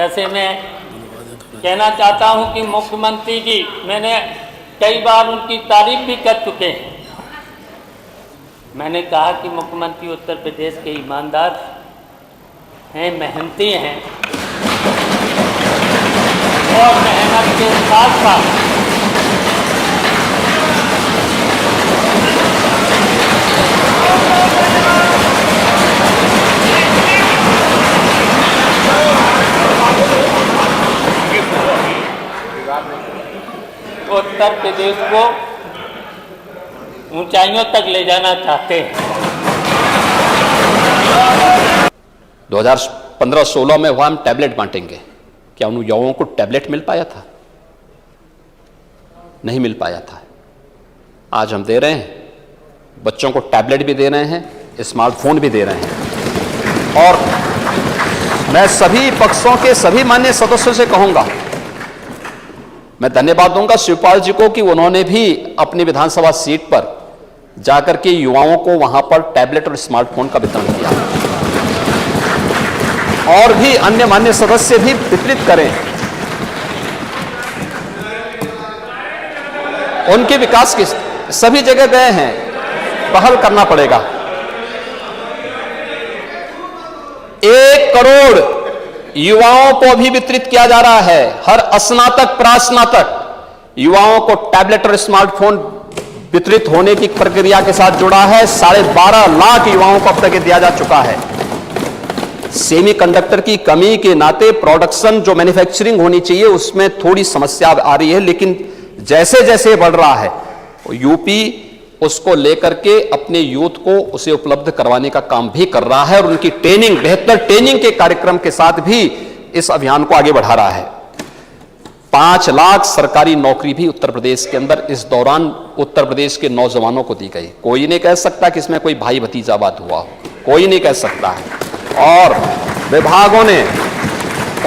वैसे मैं कहना चाहता हूं कि मुख्यमंत्री जी, मैंने कई बार उनकी तारीफ भी कर चुके हैं। मैंने कहा कि मुख्यमंत्री उत्तर प्रदेश के ईमानदार हैं, मेहनती हैं और मेहनत के साथ साथ उत्तर प्रदेश को ऊंचाइयों तक ले जाना चाहते हैं। 2015-16 में वहां हम टैबलेट बांटेंगे, क्या उन युवाओं को टैबलेट मिल पाया था? नहीं मिल पाया था। आज हम दे रहे हैं, बच्चों को टैबलेट भी दे रहे हैं, स्मार्टफोन भी दे रहे हैं। और मैं सभी पक्षों के सभी माननीय सदस्यों से कहूंगा, मैं धन्यवाद दूंगा शिवपाल जी को कि उन्होंने भी अपनी विधानसभा सीट पर जाकर के युवाओं को वहां पर टैबलेट और स्मार्टफोन का वितरण किया। और भी अन्य माननीय सदस्य भी वितरित करें। उनके विकास की सभी जगह गए हैं, पहल करना पड़ेगा। 1 करोड़ युवाओं को भी वितरित किया जा रहा है। हर स्नातक प्रास्नातक युवाओं को टैबलेट और स्मार्टफोन वितरित होने की प्रक्रिया के साथ जुड़ा है। 12.5 लाख युवाओं को अब तक दिया जा चुका है। सेमीकंडक्टर की कमी के नाते प्रोडक्शन जो मैन्युफैक्चरिंग होनी चाहिए उसमें थोड़ी समस्या आ रही है, लेकिन जैसे जैसे बढ़ रहा है यूपी उसको लेकर के अपने यूथ को उसे उपलब्ध करवाने का काम भी कर रहा है और उनकी ट्रेनिंग, बेहतर ट्रेनिंग के कार्यक्रम के साथ भी इस अभियान को आगे बढ़ा रहा है। 5 लाख सरकारी नौकरी भी उत्तर प्रदेश के अंदर इस दौरान उत्तर प्रदेश के नौजवानों को दी गई। कोई नहीं कह सकता कि इसमें कोई भाई भतीजावाद हुआ हो, कोई नहीं कह सकता है। और विभागों ने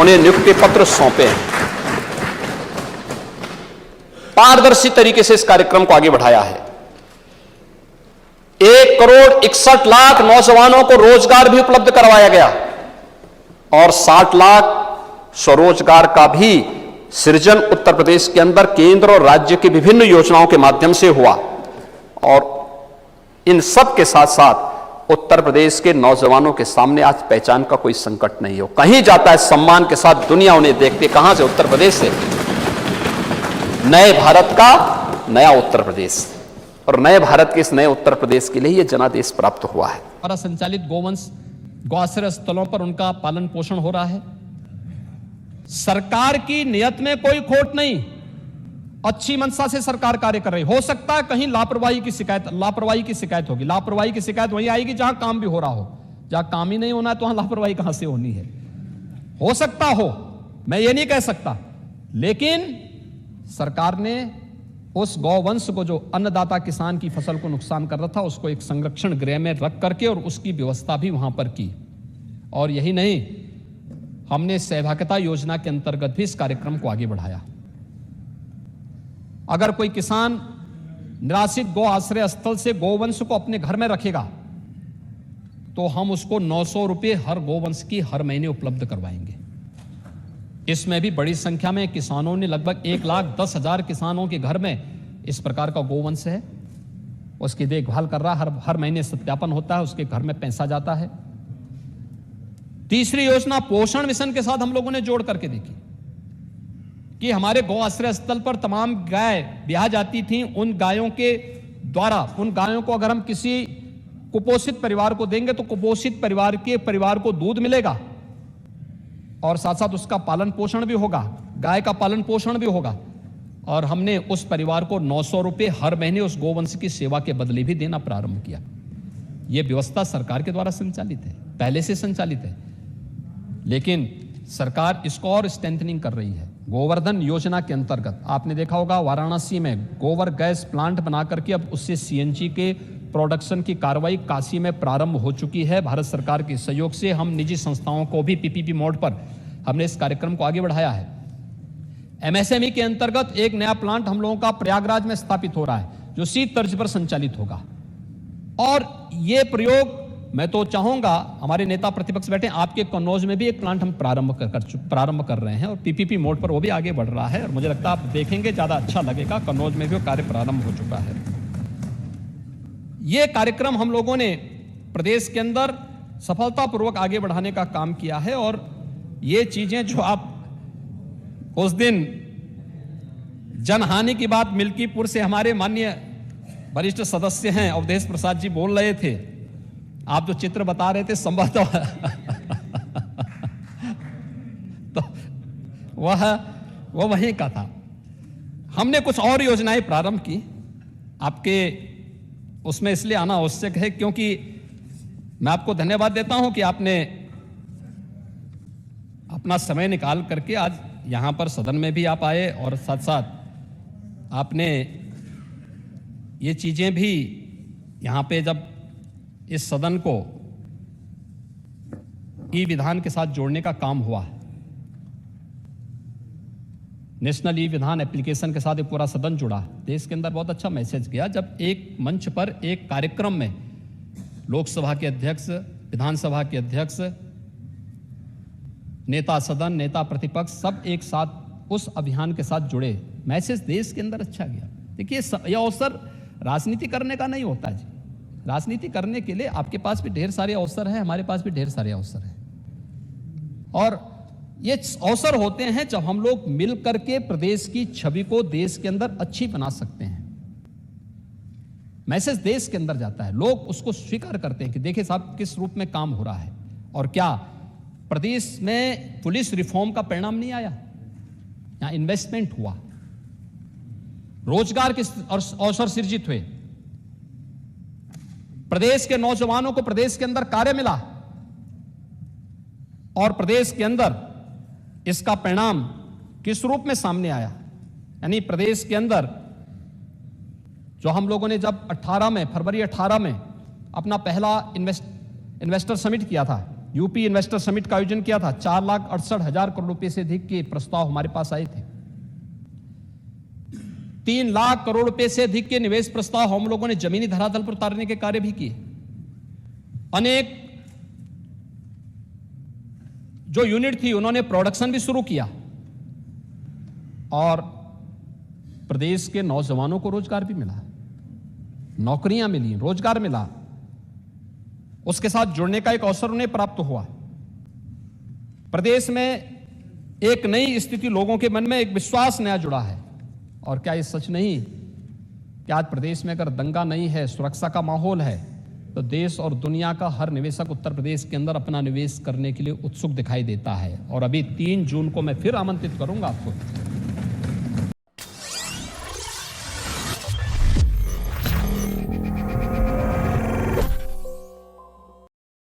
उन्हें नियुक्ति पत्र सौंपे हैं। पारदर्शी तरीके से इस कार्यक्रम को आगे बढ़ाया है। 1 करोड़ 61 लाख नौजवानों को रोजगार भी उपलब्ध करवाया गया और 60 लाख स्वरोजगार का भी सृजन उत्तर प्रदेश के अंदर केंद्र और राज्य की विभिन्न योजनाओं के माध्यम से हुआ। और इन सब के साथ साथ उत्तर प्रदेश के नौजवानों के सामने आज पहचान का कोई संकट नहीं हो, कहीं जाता है सम्मान के साथ, दुनिया उन्हें देखती। कहां से? उत्तर प्रदेश से। नए भारत का नया उत्तर प्रदेश, और नए भारत के इस नए उत्तर प्रदेश के लिए यह जनादेश प्राप्त हुआ है। द्वारा संचालित गोवंश गौआश्रय स्थलों पर उनका पालन पोषण हो रहा है। सरकार की नियत में कोई खोट नहीं, अच्छी मंशा से सरकार कार्य कर रही। हो सकता है कहीं लापरवाही की शिकायत होगी। लापरवाही की शिकायत वहीं आएगी जहां काम भी हो रहा हो। जहां काम ही नहीं होना है तो वहां लापरवाही कहां से होनी है? हो सकता हो, मैं ये नहीं कह सकता, लेकिन सरकार ने उस गौवंश को, जो अन्नदाता किसान की फसल को नुकसान कर रहा था, उसको एक संरक्षण गृह में रख करके और उसकी व्यवस्था भी वहां पर की। और यही नहीं, हमने सहभागिता योजना के अंतर्गत भी इस कार्यक्रम को आगे बढ़ाया। अगर कोई किसान निराश्रित गौ आश्रय स्थल से गोवंश को अपने घर में रखेगा तो हम उसको 900 रुपये हर गोवंश की हर महीने उपलब्ध करवाएंगे। इसमें भी बड़ी संख्या में किसानों ने, लगभग 1,10,000 किसानों के घर में इस प्रकार का गोवंश है। उसकी देखभाल कर रहा है, हर महीने सत्यापन होता है, उसके घर में पैसा जाता है। तीसरी योजना पोषण मिशन के साथ हम लोगों ने जोड़ करके देखी कि हमारे गौ आश्रय स्थल पर तमाम गाय ब्याह जाती थी। उन गायों के द्वारा, उन गायों को अगर हम किसी कुपोषित परिवार को देंगे तो कुपोषित परिवार को दूध मिलेगा और साथ साथ उसका पालन पोषण भी होगा, गाय का पालन पोषण भी होगा। और हमने उस परिवार को 900 रुपये हर महीने उस गोवंश की सेवा के बदले भी देना प्रारंभ किया। यह व्यवस्था सरकार के द्वारा संचालित है, पहले से संचालित है, लेकिन सरकार इसको और स्ट्रेंथनिंग कर रही है। गोवर्धन योजना के अंतर्गत आपने देखा होगा, वाराणसी में गोबर गैस प्लांट बना करके अब उससे सीएनजी के प्रोडक्शन की कार्रवाई काशी में प्रारंभ हो चुकी है। भारत सरकार के सहयोग से हम निजी संस्थाओं को भी पीपीपी मोड पर हमने इस कार्यक्रम को आगे बढ़ाया है। एमएसएमई के अंतर्गत एक नया प्लांट हम लोगों का प्रयागराज में स्थापित हो रहा है, जो सी तर्ज पर संचालित होगा। और यह प्रयोग मैं तो चाहूंगा, हमारे नेता प्रतिपक्ष बैठे, आपके कन्नौज में भी एक प्लांट हम प्रारंभ कर रहे हैं और पीपीपी मोड पर वो भी आगे बढ़ रहा है और मुझे लगता है आप देखेंगे ज़्यादा अच्छा लगेगा। कन्नौज में भी वो कार्य प्रारंभ हो चुका है। ये कार्यक्रम हम लोगों ने प्रदेश के अंदर सफलतापूर्वक आगे बढ़ाने का काम किया है और ये चीजें जो आप उस दिन जनहानि की बात मिल्कीपुर से हमारे माननीय वरिष्ठ सदस्य हैं अवधेश प्रसाद जी बोल रहे थे, आप जो चित्र बता रहे थे संभवतः तो वह वहीं का था। हमने कुछ और योजनाएं प्रारंभ की, आपके उसमें इसलिए आना आवश्यक है क्योंकि मैं आपको धन्यवाद देता हूं कि आपने अपना समय निकाल करके आज यहां पर सदन में भी आप आए और साथ साथ आपने ये चीजें भी यहां पे जब इस सदन को ई विधान के साथ जोड़ने का काम हुआ, नेशनल ई विधान एप्लीकेशन के साथ ये पूरा सदन जुड़ा, देश के अंदर बहुत अच्छा मैसेज गया जब एक मंच पर एक कार्यक्रम में लोकसभा के अध्यक्ष, विधानसभा के अध्यक्ष, नेता सदन, नेता प्रतिपक्ष सब एक साथ उस अभियान के साथ जुड़े, मैसेज देश के अंदर अच्छा गया। देखिए यह अवसर राजनीति करने का नहीं होता जी, राजनीति करने के लिए आपके पास भी ढेर सारे अवसर हैं, हमारे पास भी ढेर सारे अवसर हैं और ये अवसर होते हैं जब हम लोग मिल करके प्रदेश की छवि को देश के अंदर अच्छी बना सकते हैं। मैसेज देश के अंदर जाता है, लोग उसको स्वीकार करते हैं कि देखिए साहब किस रूप में काम हो रहा है और क्या प्रदेश में पुलिस रिफॉर्म का परिणाम नहीं आया, यहां इन्वेस्टमेंट हुआ, रोजगार के अवसर सृजित हुए, प्रदेश के नौजवानों को प्रदेश के अंदर कार्य मिला और प्रदेश के अंदर इसका परिणाम किस रूप में सामने आया। यानी प्रदेश के अंदर जो हम लोगों ने जब फरवरी 18 में अपना पहला इन्वेस्टर समिट किया था, यूपी इन्वेस्टर समिट का आयोजन किया था, 4,68,000 करोड़ रुपए से अधिक के प्रस्ताव हमारे पास आए थे। 3 लाख करोड़ रुपए से अधिक के निवेश प्रस्ताव हम लोगों ने जमीनी धरातल पर उतारने के कार्य भी किए। अनेक जो यूनिट थी उन्होंने प्रोडक्शन भी शुरू किया और प्रदेश के नौजवानों को रोजगार भी मिला, नौकरियां मिली, रोजगार मिला, उसके साथ जुड़ने का एक अवसर उन्हें प्राप्त हुआ। प्रदेश में एक नई स्थिति, लोगों के मन में एक विश्वास नया जुड़ा है। और क्या ये सच नहीं कि आज प्रदेश में अगर दंगा नहीं है, सुरक्षा का माहौल है, तो देश और दुनिया का हर निवेशक उत्तर प्रदेश के अंदर अपना निवेश करने के लिए उत्सुक दिखाई देता है। और अभी 3 जून को मैं फिर आमंत्रित करूंगा आपको